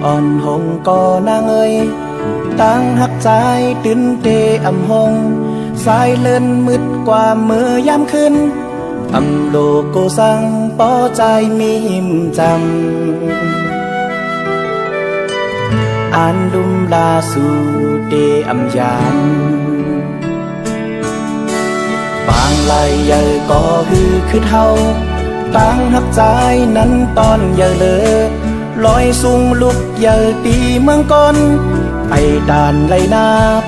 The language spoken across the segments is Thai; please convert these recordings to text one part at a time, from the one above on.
อ่อนหงก็นางเอ้ยตั้งหักใจตื่นเตอำหงสายเลินมืดกว่ามือยามขึ้นอำโลโกสังปอใจมีหิมจำอ่านดุมลาสู่เตอำยามบางไหลเยอะก็คือเท่าตั้งหักใจนั้นตอนเยอะเลยลอยสูงลุกเยอะตีเมืองก้นไปด่านไหลนา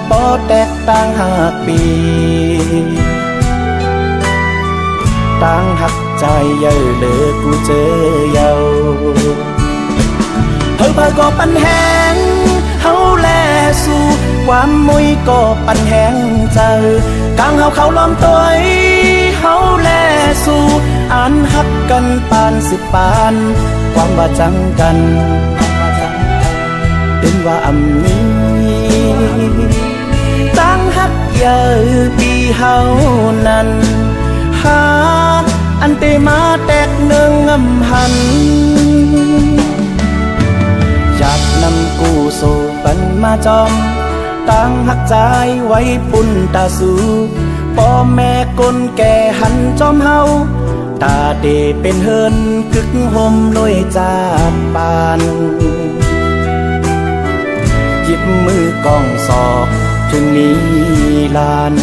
ปอแตกต่างหักปีตั้งหักใจเยอะเลยกูเจอเยาเธอพาก็ปันแหงเฮาแลสู่ความมุยก็ปันแหงเจอกลางเฮาเขาล้อมตัวเฮาแลสู่อ่านหักกันปานสิบปานความว่าจังกันเป็นว่าอำนี้ตั้งหักเยอะปีเฮานั้นหาอันเตมาแตกเนืองอำหันอยากนำกูโซปันมาจอมตั้งหักใจไว้ปุ่นตาสูพ่อแม่กลแก่หันจอมเฮาตาเดเป็นเฮินกึกห่มลอยจากปานหยิบมือกองศอกถึงมีลาน